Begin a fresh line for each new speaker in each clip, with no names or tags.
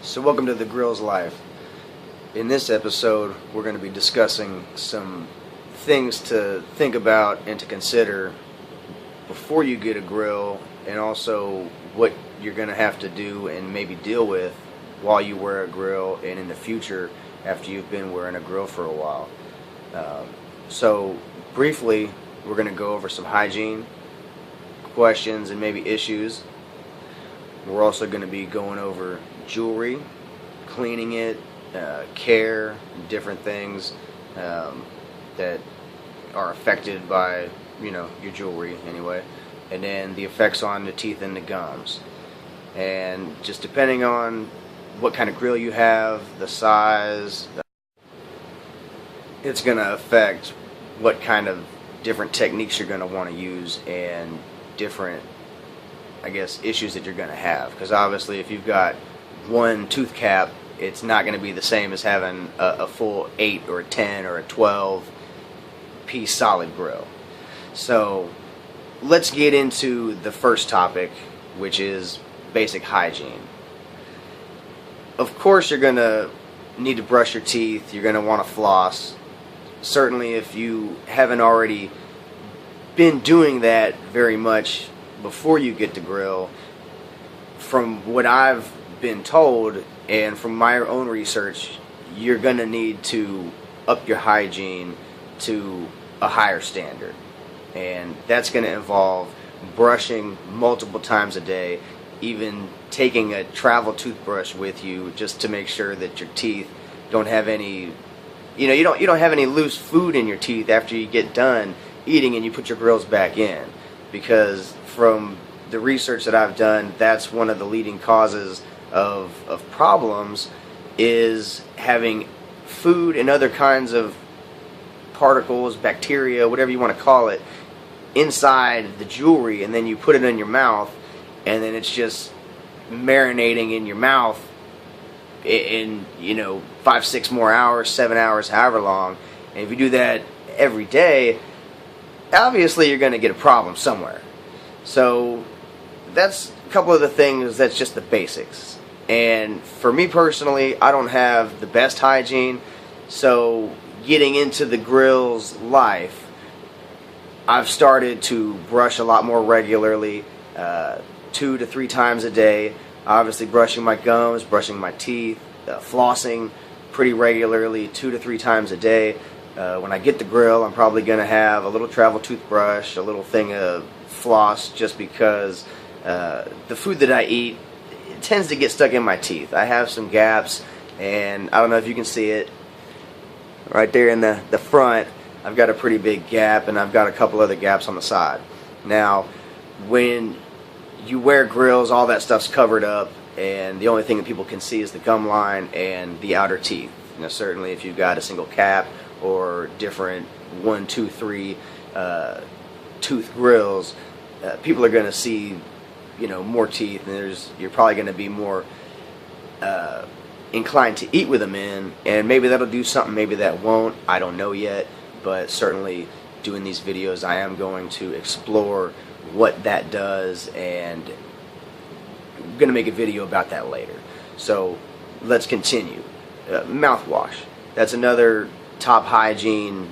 So welcome to The Grill's Life. In this episode, we're going to be discussing some things to think about and to consider before you get a grill, and also what you're going to have to do and maybe deal with while you wear a grill and in the future after you've been wearing a grill for a while. So briefly, we're going to go over some hygiene questions and maybe issues. We're also going to be going over jewelry, cleaning it, care, different things that are affected by, your jewelry anyway, and then the effects on the teeth and the gums. And just depending on what kind of grill you have, the size, it's going to affect what kind of different techniques you're going to want to use and different, issues that you're going to have. Because obviously if you've got one tooth cap, it's not going to be the same as having a full 8 or a 10 or a 12 piece solid grill. So let's get into the first topic, which is basic hygiene. Of course you're going to need to brush your teeth, you're going to want to floss. Certainly if you haven't already been doing that very much before you get the grill, from what I've been told and from my own research, you're going to need to up your hygiene to a higher standard. And that's going to involve brushing multiple times a day, even taking a travel toothbrush with you just to make sure that your teeth don't have any, you don't have any loose food in your teeth after you get done eating and you put your grills back in. Because from the research that I've done, that's one of the leading causes of problems, is having food and other kinds of particles, bacteria, whatever you want to call it, inside the jewelry, and then you put it in your mouth, and then it's just marinating in your mouth in 5, 6 more hours, 7 hours, however long. And if you do that every day, obviously you're going to get a problem somewhere. So that's a couple of the things. That's just the basics. And for me personally, I don't have the best hygiene, so getting into the grill's life, I've started to brush a lot more regularly, 2 to 3 times a day. Obviously brushing my gums, brushing my teeth, flossing pretty regularly, 2 to 3 times a day. When I get the grill, I'm probably going to have a little travel toothbrush, a little thing of floss, just because the food that I eat, it tends to get stuck in my teeth. I have some gaps, and I don't know if you can see it right there in the front. I've got a pretty big gap, and I've got a couple other gaps on the side. Now, when you wear grills, all that stuff's covered up, and the only thing that people can see is the gum line and the outer teeth. Certainly if you've got a single cap or different 1, 2, 3 tooth grills, people are going to see more teeth, and you're probably going to be more inclined to eat with them in, and maybe that'll do something, maybe that won't. I don't know yet, but certainly doing these videos, I am going to explore what that does, and I'm going to make a video about that later. So let's continue. Mouthwash. That's another top hygiene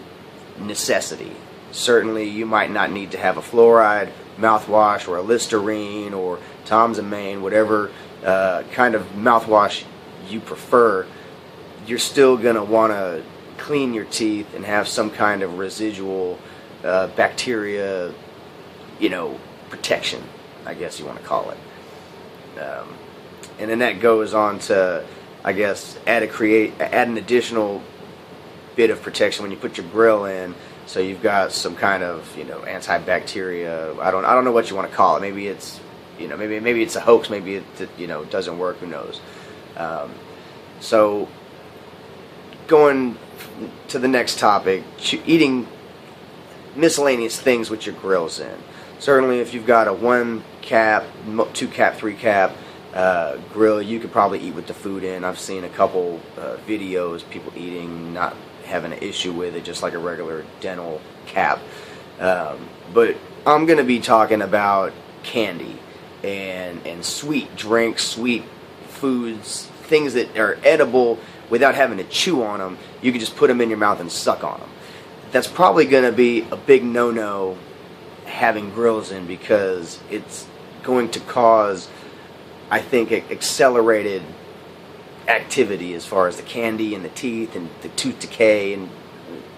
necessity. Certainly you might not need to have a fluoride mouthwash or a Listerine or Tom's and Maine, whatever kind of mouthwash you prefer. You're still going to want to clean your teeth and have some kind of residual bacteria, protection, I guess you want to call it. And then that goes on to, add an additional bit of protection when you put your grill in. So you've got some kind of, antibacteria. I don't know what you want to call it. Maybe it's, maybe it's a hoax. Maybe it, doesn't work. Who knows? So going to the next topic, eating miscellaneous things with your grills in. Certainly if you've got a 1 cap, 2 cap, 3 cap grill, you could probably eat with the food in. I've seen a couple videos, people eating, not having an issue with it, just like a regular dental cap. But I'm going to be talking about candy and sweet drinks, sweet foods, things that are edible without having to chew on them. You can just put them in your mouth and suck on them. That's probably going to be a big no-no having grills in, because it's going to cause, I think, accelerated activity as far as the candy and the teeth and the tooth decay and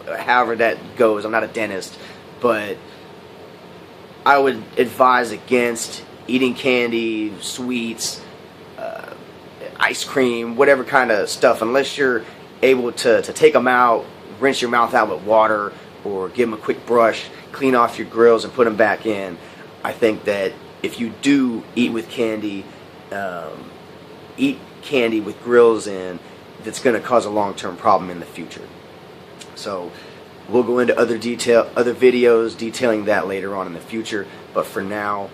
however that goes. I'm not a dentist, but I would advise against eating candy, sweets, ice cream, whatever kind of stuff, unless you're able to take them out, rinse your mouth out with water, or give them a quick brush, clean off your grills and put them back in. I think that if you do eat with candy, eat candy with grills in, that's going to cause a long-term problem in the future. So we'll go into other videos detailing that later on in the future, but for now,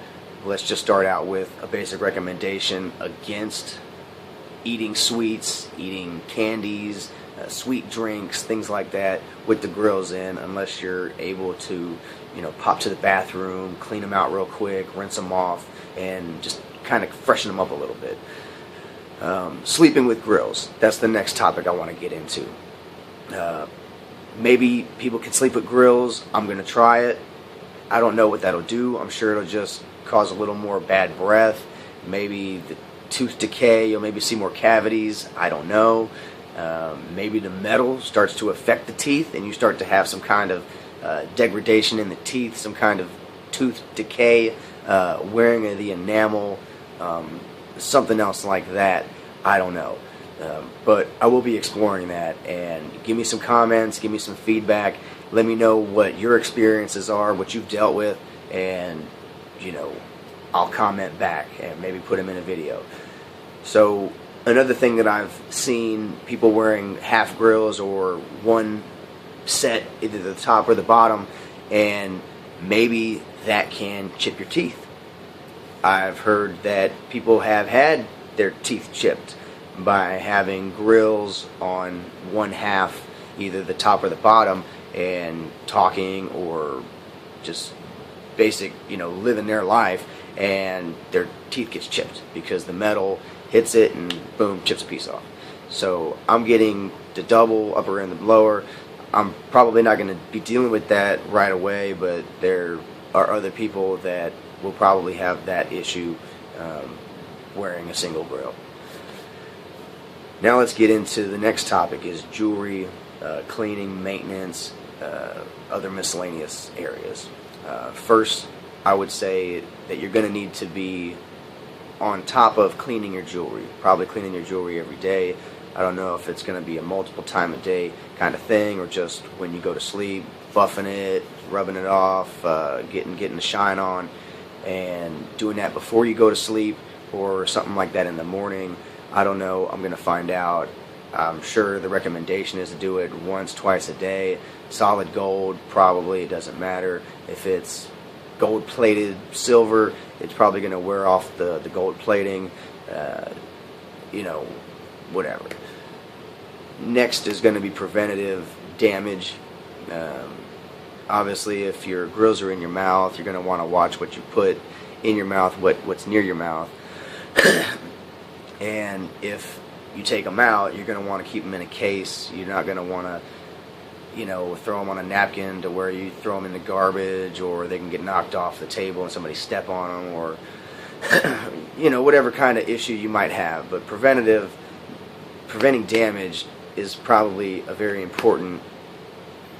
let's just start out with a basic recommendation against eating sweets, eating candies, sweet drinks, things like that with the grills in, unless you're able to, pop to the bathroom, clean them out real quick, rinse them off, and just kind of freshen them up a little bit. Sleeping with grills, that's the next topic I want to get into. Maybe people can sleep with grills. I'm going to try it. I don't know what that'll do. I'm sure it'll just cause a little more bad breath. Maybe the tooth decay, you'll maybe see more cavities. I don't know. Maybe the metal starts to affect the teeth and you start to have some kind of degradation in the teeth, some kind of tooth decay, wearing of the enamel, something else like that. I don't know. But I will be exploring that, and give me some comments, give me some feedback, let me know what your experiences are, what you've dealt with, and I'll comment back and maybe put them in a video. So another thing that I've seen, people wearing half grills or one set, either the top or the bottom, and maybe that can chip your teeth. I've heard that people have had their teeth chipped by having grills on one half, either the top or the bottom, and talking or just basic, living their life, and their teeth gets chipped because the metal hits it and boom, chips a piece off. So I'm getting the double, upper and the lower. I'm probably not going to be dealing with that right away, but there are other people that will probably have that issue wearing a single grill. Now let's get into the next topic, is jewelry, cleaning, maintenance, other miscellaneous areas. First, I would say that you're going to need to be on top of cleaning your jewelry, probably cleaning your jewelry every day. I don't know if it's going to be a multiple time a day kind of thing, or just when you go to sleep, buffing it, rubbing it off, getting the shine on, and doing that before you go to sleep, or something like that in the morning. I don't know. I'm going to find out. I'm sure the recommendation is to do it once, twice a day. Solid gold, probably, it doesn't matter. If it's gold-plated silver, it's probably going to wear off the gold plating, whatever. Next is going to be preventative damage. Obviously, if your grills are in your mouth, you're going to want to watch what you put in your mouth, what's near your mouth. And if you take them out, you're going to want to keep them in a case. You're not going to want to, throw them on a napkin to where you throw them in the garbage, or they can get knocked off the table and somebody step on them, or, whatever kind of issue you might have. But preventing damage is probably a very important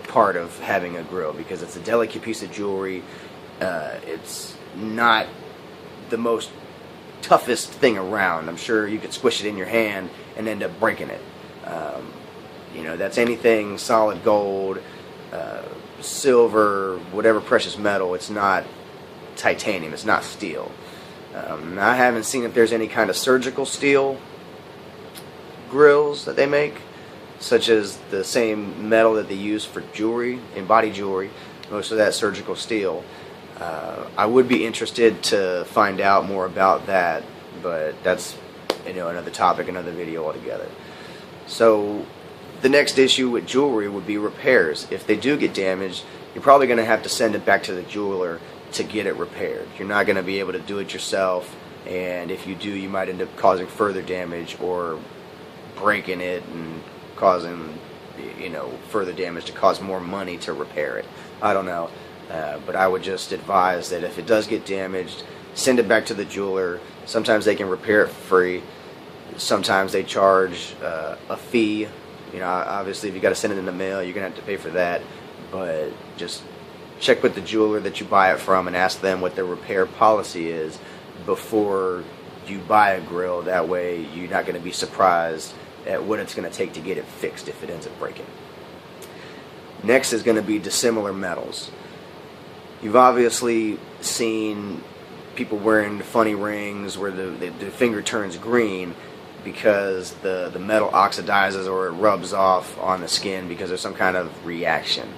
part of having a grill, because it's a delicate piece of jewelry. It's not the most toughest thing around. I'm sure you could squish it in your hand and end up breaking it. That's anything solid gold, silver, whatever precious metal. It's not titanium. It's not steel. I haven't seen if there's any kind of surgical steel grills that they make, such as the same metal that they use for jewelry, in body jewelry. Most of that surgical steel. I would be interested to find out more about that, but that's another topic, another video altogether. So the next issue with jewelry would be repairs. If they do get damaged, you're probably going to have to send it back to the jeweler to get it repaired. You're not going to be able to do it yourself, and if you do, you might end up causing further damage or breaking it and causing, further damage to cause more money to repair it. I don't know. But I would just advise that if it does get damaged, send it back to the jeweler. Sometimes they can repair it for free. Sometimes they charge a fee. Obviously, if you got to send it in the mail, you're going to have to pay for that. But just check with the jeweler that you buy it from and ask them what their repair policy is before you buy a grill. That way, you're not going to be surprised at what it's going to take to get it fixed if it ends up breaking. Next is going to be dissimilar metals. You've obviously seen people wearing funny rings where the finger turns green because the metal oxidizes or it rubs off on the skin because there's some kind of reaction.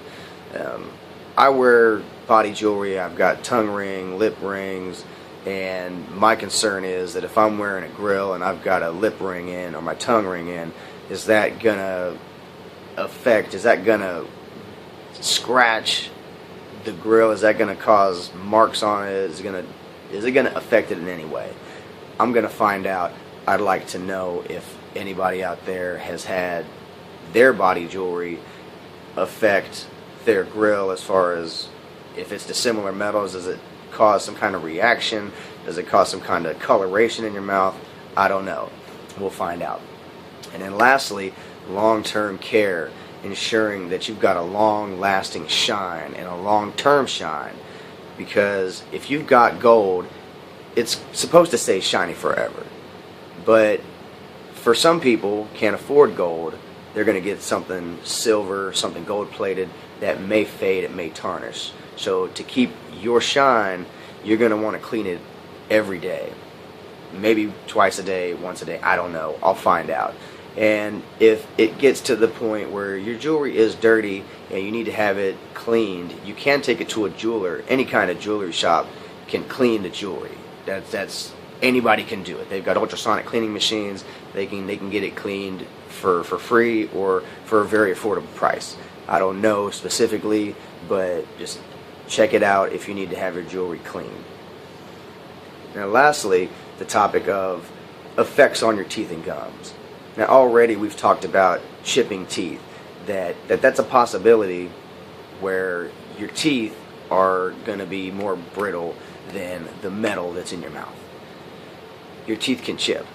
I wear body jewelry. I've got tongue ring, lip rings, and my concern is that if I'm wearing a grill and I've got a lip ring in or my tongue ring in, is that going to scratch the grill? Is that going to cause marks on it? Is it going to affect it in any way? I'm going to find out. I'd like to know if anybody out there has had their body jewelry affect their grill, as far as if it's dissimilar metals. Does it cause some kind of reaction? Does it cause some kind of coloration in your mouth? I don't know. We'll find out. And then lastly, long-term care. Ensuring that you've got a long-lasting shine and a long-term shine, because if you've got gold, it's supposed to stay shiny forever. But for some people can't afford gold, they're going to get something silver, something gold-plated that may fade, it may tarnish. So to keep your shine, you're going to want to clean it every day, maybe twice a day, once a day. I don't know. I'll find out. And if it gets to the point where your jewelry is dirty and you need to have it cleaned, you can take it to a jeweler. Any kind of jewelry shop can clean the jewelry. That's anybody can do it. They've got ultrasonic cleaning machines. They can get it cleaned for free or for a very affordable price. I don't know specifically, but just check it out if you need to have your jewelry cleaned. Now lastly, the topic of effects on your teeth and gums. Now already we've talked about chipping teeth, that's a possibility where your teeth are going to be more brittle than the metal that's in your mouth. Your teeth can chip.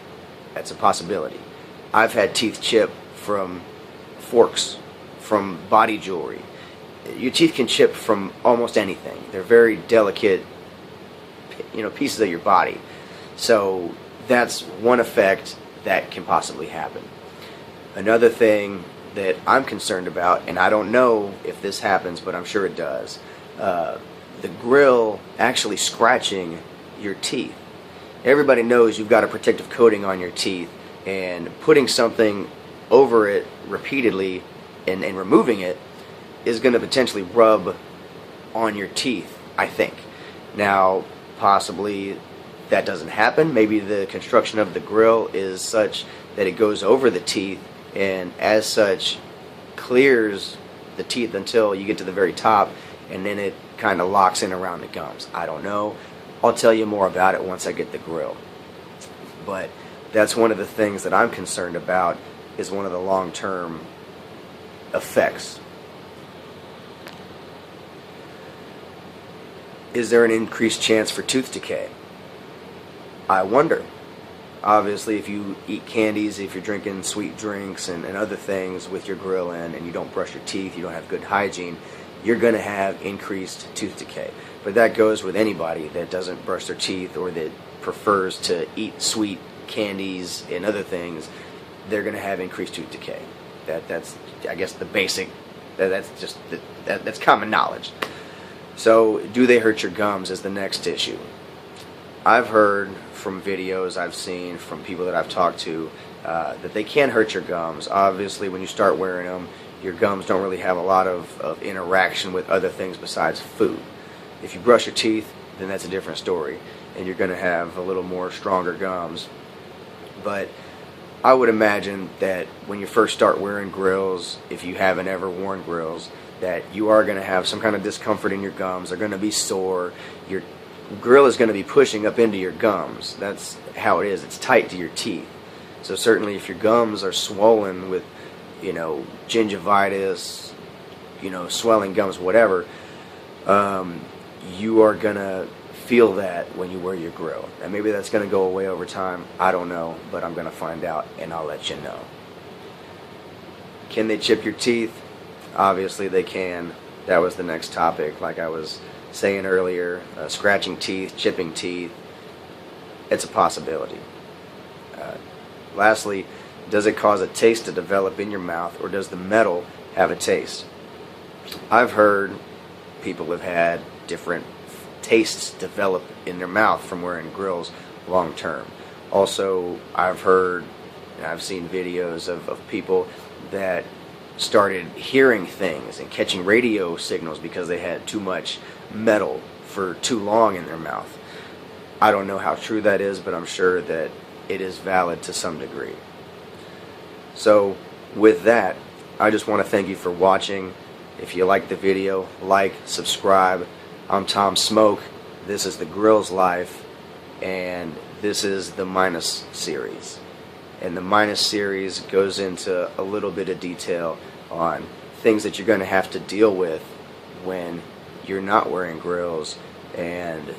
That's a possibility. I've had teeth chip from forks, from body jewelry. Your teeth can chip from almost anything. They're very delicate, pieces of your body. So that's one effect that can possibly happen. Another thing that I'm concerned about, and I don't know if this happens, but I'm sure it does, the grill actually scratching your teeth. Everybody knows you've got a protective coating on your teeth, and putting something over it repeatedly and removing it is going to potentially rub on your teeth, I think. Now, possibly that doesn't happen. Maybe the construction of the grill is such that it goes over the teeth and as such clears the teeth until you get to the very top, and then it kind of locks in around the gums. I don't know. I'll tell you more about it once I get the grill. But that's one of the things that I'm concerned about, is one of the long-term effects. Is there an increased chance for tooth decay? I wonder. Obviously, if you eat candies, if you're drinking sweet drinks and other things with your grill in, and you don't brush your teeth, you don't have good hygiene, you're going to have increased tooth decay. But that goes with anybody that doesn't brush their teeth or that prefers to eat sweet candies and other things. They're going to have increased tooth decay. That's I guess the basic. That's common knowledge. So, do they hurt your gums is the next issue. I've heard from videos I've seen from people that I've talked to that they can hurt your gums. Obviously, when you start wearing them, your gums don't really have a lot of interaction with other things besides food. If you brush your teeth, then that's a different story, and you're going to have a little more stronger gums. But I would imagine that when you first start wearing grills, if you haven't ever worn grills, that you are going to have some kind of discomfort in your gums. They're going to be sore. Your grill is going to be pushing up into your gums. That's how it is. It's tight to your teeth. So certainly if your gums are swollen with, gingivitis, swelling gums, whatever, you are going to feel that when you wear your grill. And maybe that's going to go away over time. I don't know, but I'm going to find out and I'll let you know. Can they chip your teeth? Obviously they can. That was the next topic. Like I was saying earlier, scratching teeth, chipping teeth, it's a possibility. Lastly, does it cause a taste to develop in your mouth, or does the metal have a taste? I've heard people have had different tastes develop in their mouth from wearing grills long term. Also, I've heard and I've seen videos of people that started hearing things and catching radio signals because they had too much metal for too long in their mouth. I don't know how true that is, but I'm sure that it is valid to some degree. So with that, I just want to thank you for watching. If you like the video, like, subscribe. I'm Tom Smoke. This is the Grills Life, and this is the Minus series. And the Minus series goes into a little bit of detail on things that you're going to have to deal with when you're not wearing grills. And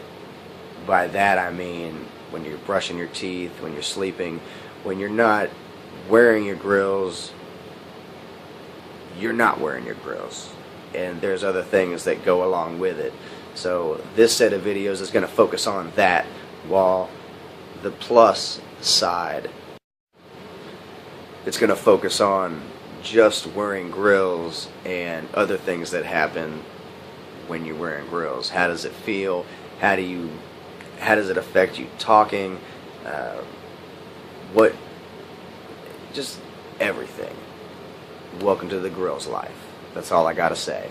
by that I mean when you're brushing your teeth, when you're sleeping, when you're not wearing your grills, you're not wearing your grills. And there's other things that go along with it. So this set of videos is going to focus on that, while the plus side, it's going to focus on just wearing grills and other things that happen when you're wearing grills. How does it feel? How does it affect you talking? Just everything. Welcome to the Grills Life. That's all I gotta say.